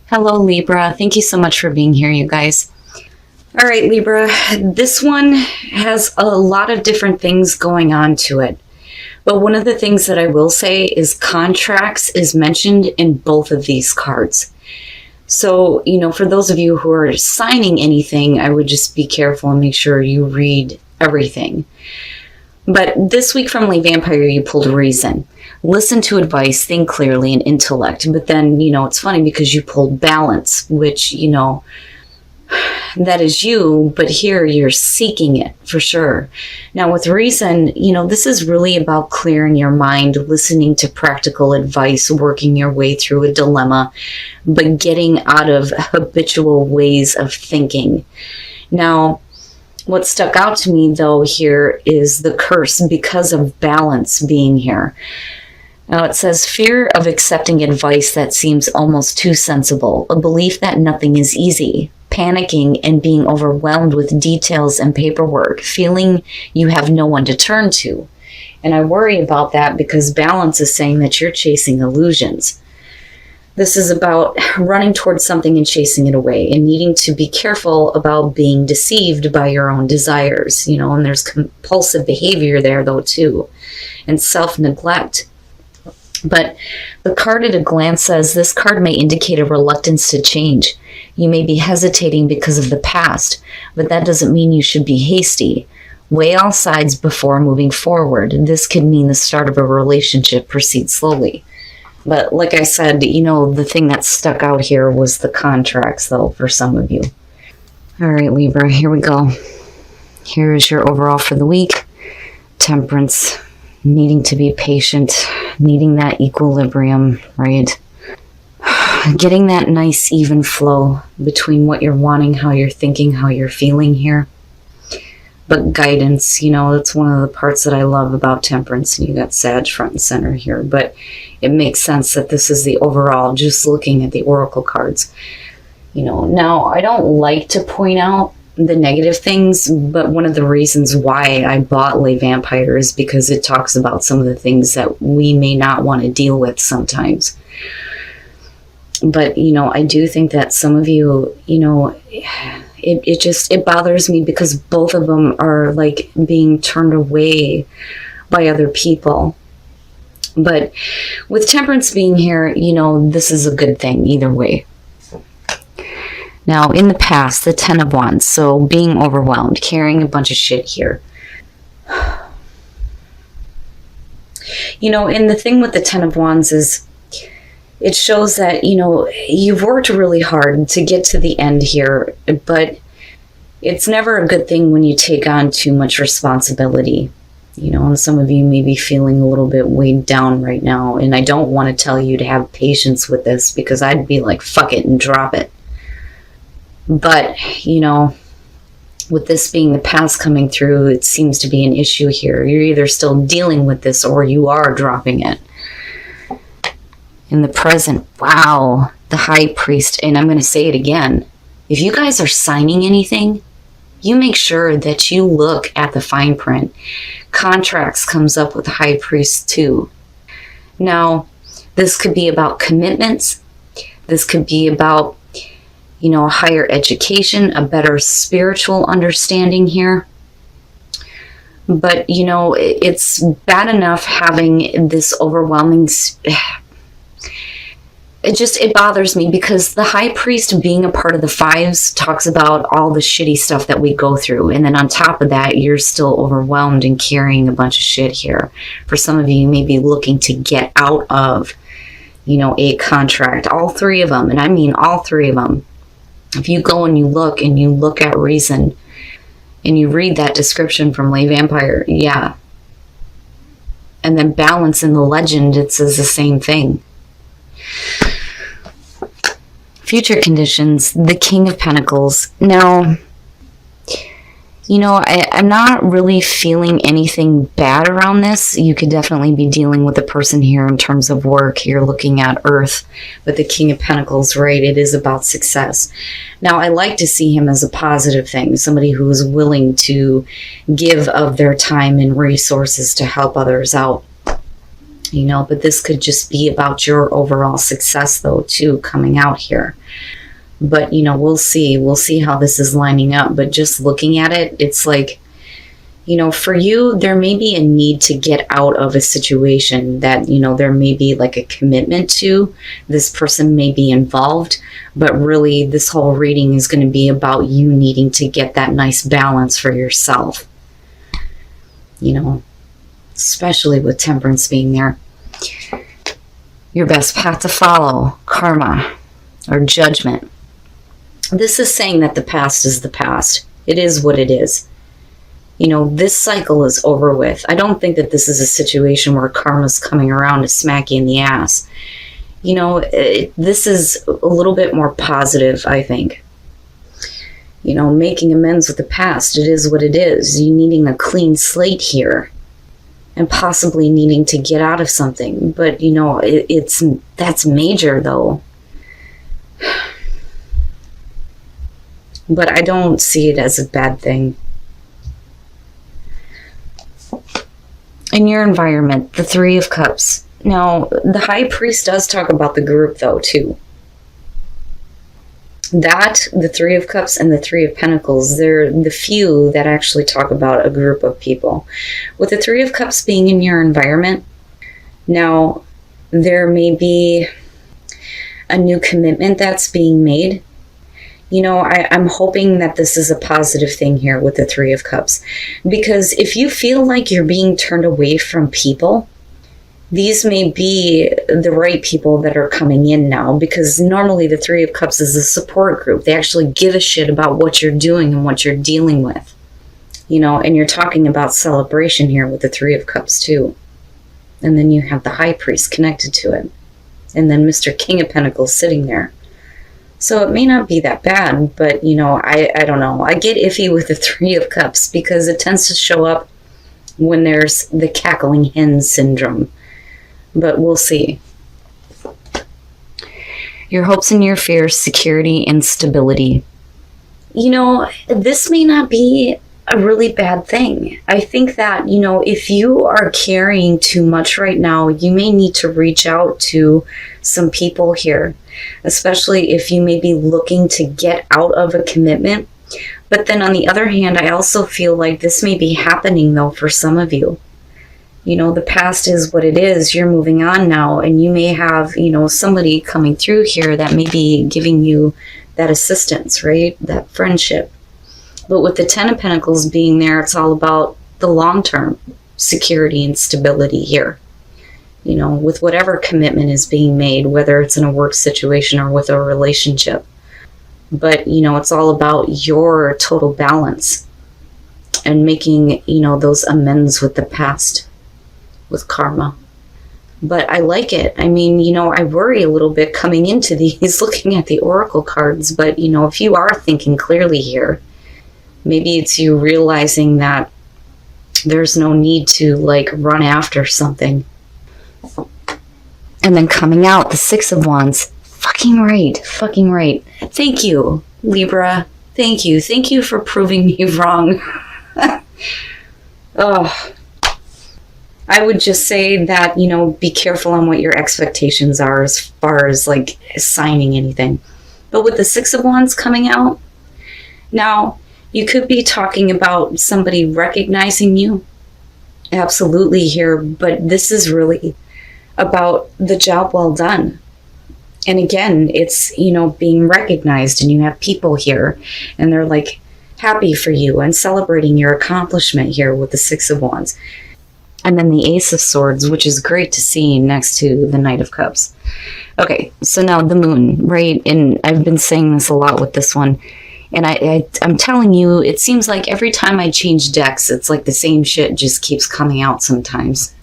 Hello, Libra. Thank you so much for being here, you guys. All right, Libra, this one has a lot of different things going on to it. But one of the things that I will say is contracts is mentioned in both of these cards. So, for those of you who are signing anything, I would just be careful and make sure you read everything. But this week from Lay Vampire, you pulled reason. Listen to advice, think clearly, and intellect. But then, it's funny because you pulled balance, which, that is you, but here you're seeking it for sure. Now with reason, this is really about clearing your mind, listening to practical advice, working your way through a dilemma, but getting out of habitual ways of thinking. Now, what stuck out to me though here is the curse because of balance being here. Now it says fear of accepting advice that seems almost too sensible, a belief that nothing is easy, panicking and being overwhelmed with details and paperwork, feeling you have no one to turn to. And I worry about that because balance is saying that you're chasing illusions. This is about running towards something and chasing it away and needing to be careful about being deceived by your own desires, and there's compulsive behavior there though too, and self-neglect. But the card at a glance says this card may indicate a reluctance to change. You may be hesitating because of the past, but that doesn't mean you should be hasty. Weigh all sides before moving forward. This could mean the start of a relationship. Proceed slowly. But like I said, the thing that stuck out here was the contracts, though, for some of you. All right, Libra, here we go. Here is your overall for the week. Temperance. Needing to be patient. Needing that equilibrium, right? Getting that nice even flow between what you're wanting, how you're thinking, how you're feeling here. But guidance, that's one of the parts that I love about temperance, and you got Sag front and center here. But it makes sense that this is the overall, just looking at the oracle cards. Now I don't like to point out the negative things, but one of the reasons why I bought Lay Vampire is because it talks about some of the things that we may not want to deal with sometimes. But, I do think that some of you, it bothers me because both of them are like being turned away by other people. But with temperance being here, this is a good thing either way. Now, in the past, the 10 of Wands, so being overwhelmed, carrying a bunch of shit here. And the thing with the 10 of Wands is, it shows that, you've worked really hard to get to the end here, but it's never a good thing when you take on too much responsibility. And some of you may be feeling a little bit weighed down right now, and I don't want to tell you to have patience with this because I'd be like, fuck it and drop it. But, with this being the past coming through, it seems to be an issue here. You're either still dealing with this or you are dropping it. In the present, wow, the High Priest, and I'm going to say it again. If you guys are signing anything, you make sure that you look at the fine print. Contracts comes up with the High Priest too. Now, this could be about commitments. This could be about, higher education, a better spiritual understanding here. But, it's bad enough having this overwhelming... It bothers me because the High Priest being a part of the fives talks about all the shitty stuff that we go through. And then on top of that, you're still overwhelmed and carrying a bunch of shit here. For some of you, you may be looking to get out of, a contract. All three of them. And I mean all three of them. If you go and you look at reason and you read that description from Lay Vampire, yeah. And then balance in the legend, it says the same thing. Future conditions, the King of Pentacles. Now, I'm not really feeling anything bad around this. You could definitely be dealing with a person here in terms of work. You're looking at Earth, but the King of Pentacles, right, it is about success. Now, I like to see him as a positive thing, somebody who is willing to give of their time and resources to help others out. but this could just be about your overall success though too, coming out here. But we'll see how this is lining up. But just looking at it, it's like, for you, there may be a need to get out of a situation that, there may be like a commitment to. This person may be involved, but really this whole reading is going to be about you needing to get that nice balance for yourself. Especially with Temperance being there. Your best path to follow, karma or judgment. This is saying that the past is the past. It is what it is. This cycle is over with. I don't think that this is a situation where karma's coming around to smack you in the ass. This is a little bit more positive, I think. Making amends with the past. It is what it is. You needing a clean slate here. And possibly needing to get out of something. But, that's major, though. But I don't see it as a bad thing. In your environment, the Three of Cups. Now, the High Priest does talk about the group, though, too. That, the Three of Cups and the Three of Pentacles, they're the few that actually talk about a group of people. With the Three of Cups being in your environment, now, there may be a new commitment that's being made. I'm hoping that this is a positive thing here with the Three of Cups. Because if you feel like you're being turned away from people, these may be the right people that are coming in now. Because normally the Three of Cups is a support group. They actually give a shit about what you're doing and what you're dealing with. And you're talking about celebration here with the Three of Cups too. And then you have the High Priest connected to it. And then Mr. King of Pentacles sitting there. So it may not be that bad, but, I don't know. I get iffy with the Three of Cups because it tends to show up when there's the cackling hen syndrome. But we'll see. Your hopes and your fears, security and stability. This may not be a really bad thing. I think that, if you are carrying too much right now, you may need to reach out to some people here, especially if you may be looking to get out of a commitment. But then on the other hand, I also feel like this may be happening though for some of you. The past is what it is. You're moving on now, and you may have, somebody coming through here that may be giving you that assistance, right? That friendship. But with the Ten of Pentacles being there, it's all about the long-term security and stability here. With whatever commitment is being made, whether it's in a work situation or with a relationship. But, it's all about your total balance and making, those amends with the past, with karma. But I like it. I mean, I worry a little bit coming into these, looking at the oracle cards. But, if you are thinking clearly here, maybe it's you realizing that there's no need to run after something. And then coming out, the Six of Wands. Fucking right. Thank you, Libra. Thank you. Thank you for proving me wrong. Oh, I would just say that, be careful on what your expectations are as far as signing anything. But with the Six of Wands coming out, now, you could be talking about somebody recognizing you. Absolutely here. But this is really about the job well done. And again, it's, being recognized, and you have people here and they're happy for you and celebrating your accomplishment here with the Six of Wands. And then the Ace of Swords, which is great to see next to the Knight of Cups. Okay, so now the Moon, right? And I've been saying this a lot with this one. And I'm telling you, it seems like every time I change decks, it's like the same shit just keeps coming out sometimes.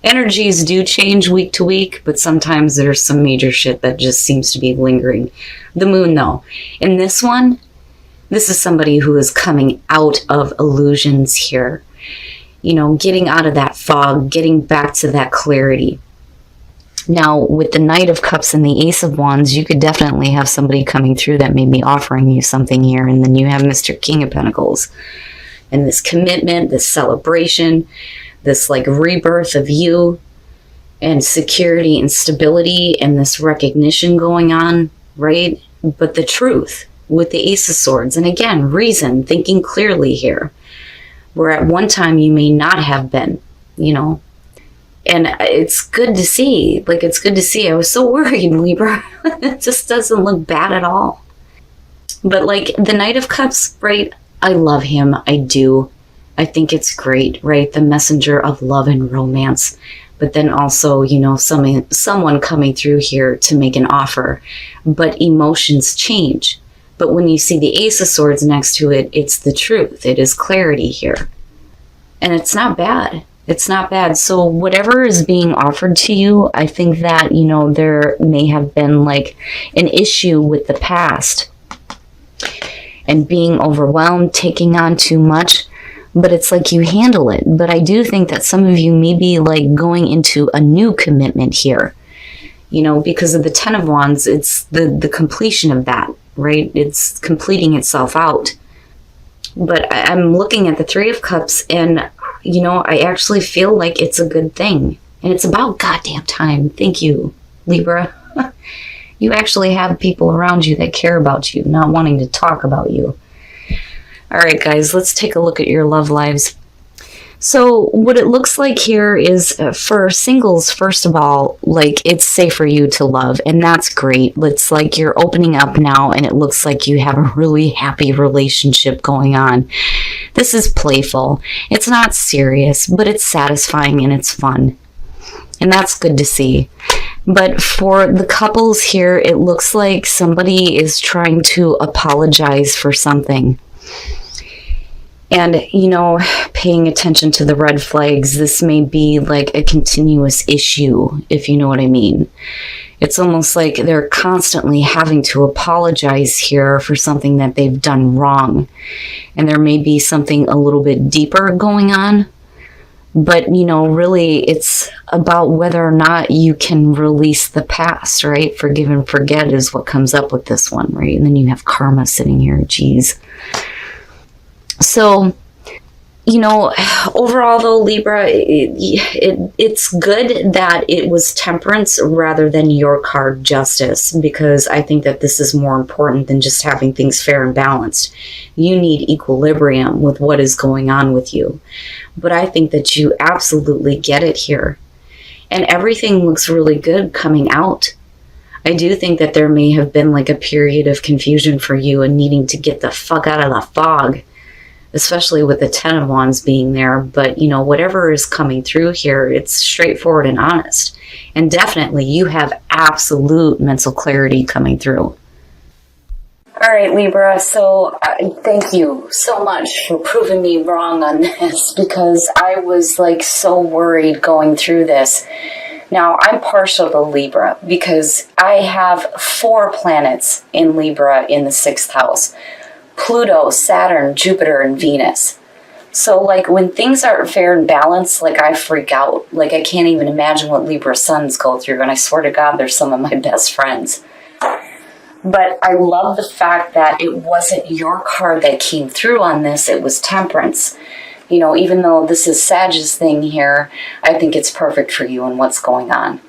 Energies do change week to week, but sometimes there's some major shit that just seems to be lingering. The Moon, though. In this one, this is somebody who is coming out of illusions here. Getting out of that fog, getting back to that clarity. Now, with the Knight of Cups and the Ace of Wands, you could definitely have somebody coming through that may be offering you something here. And then you have Mr. King of Pentacles. And this commitment, this celebration, this rebirth of you. and security and stability and this recognition going on, right? But the truth with the Ace of Swords, and again, reason, thinking clearly here, where at one time you may not have been, you know. And it's good to see. Like, it's good to see. I was so worried, Libra. It just doesn't look bad at all. But like the Knight of Cups, right? I love him. I do. I think it's great, right? The messenger of love and romance. But then also, you know, someone coming through here to make an offer. But emotions change. But when you see the Ace of Swords next to it, it's the truth. It is clarity here. And it's not bad. It's not bad. So whatever is being offered to you, I think that, you know, there may have been like an issue with the past and being overwhelmed, taking on too much, but it's like you handle it. But I do think that some of you may be like going into a new commitment here, you know, because of the Ten of Wands. It's the completion of that, right? It's completing itself out. But I'm looking at the Three of Cups, and you know, I actually feel like it's a good thing. And it's about goddamn time. Thank you, Libra. You actually have people around you that care about you, not wanting to talk about you. All right, guys, let's take a look at your love lives. So what it looks like here is for singles, first of all, like it's safe for you to love, and that's great. It's like you're opening up now, and it looks like you have a really happy relationship going on. This is playful. It's not serious, but it's satisfying and it's fun. And that's good to see. But for the couples here, it looks like somebody is trying to apologize for something. And, you know, paying attention to the red flags, this may be like a continuous issue, if you know what I mean. It's almost like they're constantly having to apologize here for something that they've done wrong. And there may be something a little bit deeper going on. But, you know, really it's about whether or not you can release the past, right? Forgive and forget is what comes up with this one, right? And then you have karma sitting here. Geez. So, you know, overall though, Libra, it's good that it was Temperance rather than your card Justice, because I think that this is more important than just having things fair and balanced. You need equilibrium with what is going on with you. But I think that you absolutely get it here. And everything looks really good coming out. I do think that there may have been like a period of confusion for you and needing to get the fuck out of the fog, especially with the Ten of Wands being there. But, you know, whatever is coming through here, it's straightforward and honest. And definitely you have absolute mental clarity coming through. All right, Libra, so thank you so much for proving me wrong on this, because I was like so worried going through this. Now, I'm partial to Libra because I have 4 planets in Libra in the 6th house. Pluto, Saturn, Jupiter, and Venus. So like when things aren't fair and balanced, like I freak out. Like I can't even imagine what Libra suns go through, and I swear to God, they're some of my best friends. But I love the fact that it wasn't your card that came through on this, it was Temperance. You know, even though this is Sag's thing here, I think it's perfect for you and what's going on.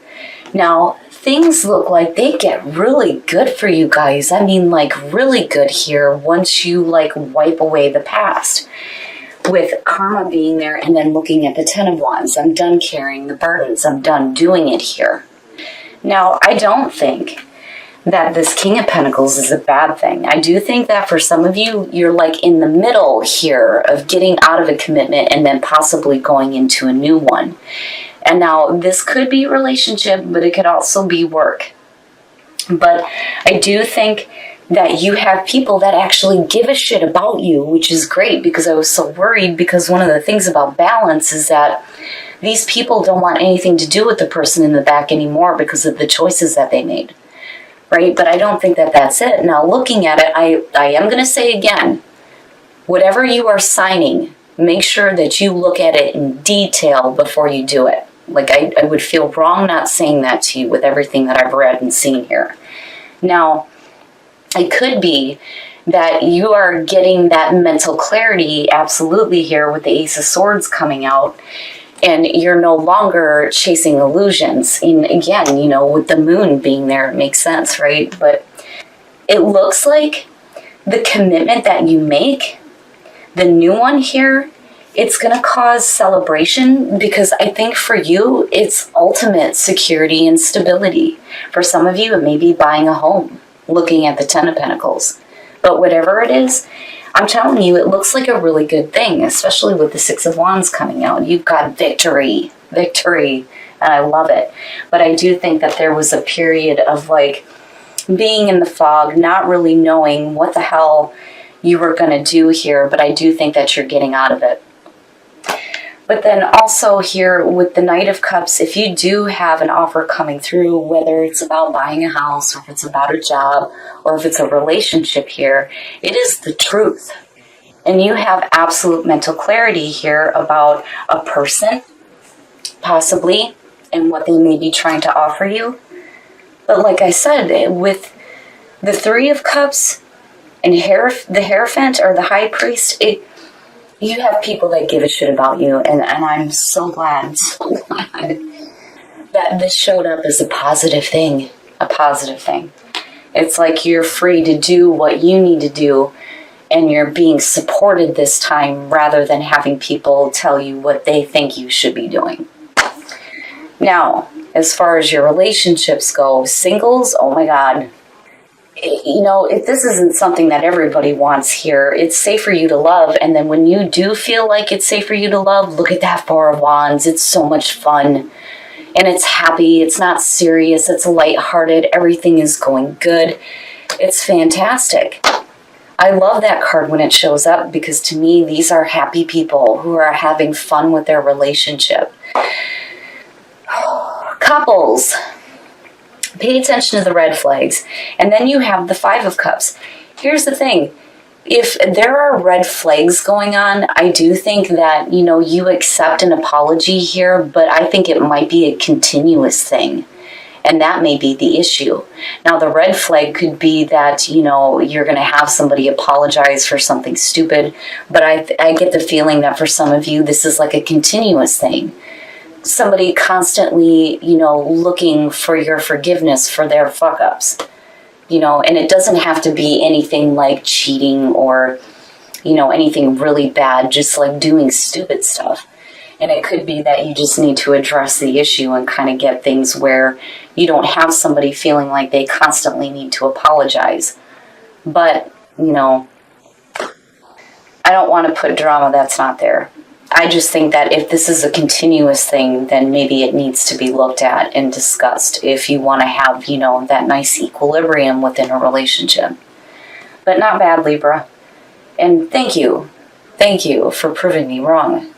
Now, things look like they get really good for you guys. I mean, like really good here once you like wipe away the past. With karma being there and then looking at the Ten of Wands. I'm done carrying the burdens. I'm done doing it here. Now, I don't think that this King of Pentacles is a bad thing. I do think that for some of you, you're like in the middle here of getting out of a commitment and then possibly going into a new one. And now this could be a relationship, but it could also be work. But I do think that you have people that actually give a shit about you, which is great, because I was so worried, because one of the things about balance is that these people don't want anything to do with the person in the back anymore because of the choices that they made. Right? But I don't think that that's it. Now, looking at it, I am going to say again, whatever you are signing, make sure that you look at it in detail before you do it. Like, I would feel wrong not saying that to you with everything that I've read and seen here. Now, it could be that you are getting that mental clarity absolutely here with the Ace of Swords coming out. And you're no longer chasing illusions. And again, you know, with the moon being there, it makes sense, right? But it looks like the commitment that you make, the new one here, it's going to cause celebration, because I think for you, it's ultimate security and stability. For some of you, it may be buying a home, looking at the Ten of Pentacles. But whatever it is, I'm telling you, it looks like a really good thing, especially with the Six of Wands coming out. You've got victory, and I love it. But I do think that there was a period of like being in the fog, not really knowing what the hell you were going to do here, but I do think that you're getting out of it. But then also here with the Knight of Cups, if you do have an offer coming through, whether it's about buying a house, or if it's about a job, or if it's a relationship here, it is the truth. And you have absolute mental clarity here about a person, possibly, and what they may be trying to offer you. But like I said, with the Three of Cups and the Hierophant or the High Priest, you have people that give a shit about you, and I'm so glad that this showed up as a positive thing. It's like you're free to do what you need to do, and you're being supported this time rather than having people tell you what they think you should be doing. Now, as far as your relationships go, singles, oh my God. You know, if this isn't something that everybody wants here, it's safe for you to love. And then when you do feel like it's safe for you to love, look at that Four of Wands. It's so much fun. And it's happy. It's not serious. It's lighthearted. Everything is going good. It's fantastic. I love that card when it shows up, because to me, these are happy people who are having fun with their relationship. Couples. Pay attention to the red flags. And then you have the Five of Cups. Here's the thing. If there are red flags going on, I do think that, you know, you accept an apology here, but I think it might be a continuous thing. And that may be the issue. Now, the red flag could be that, you know, you're going to have somebody apologize for something stupid. But I get the feeling that for some of you, this is like a continuous thing. Somebody constantly, you know, looking for your forgiveness for their fuck-ups, you know, and it doesn't have to be anything like cheating or, you know, anything really bad, just like doing stupid stuff. And it could be that you just need to address the issue and kind of get things where you don't have somebody feeling like they constantly need to apologize. But, you know, I don't want to put drama that's not there. I just think that if this is a continuous thing, then maybe it needs to be looked at and discussed if you want to have, you know, that nice equilibrium within a relationship. But not bad, Libra. And thank you for proving me wrong.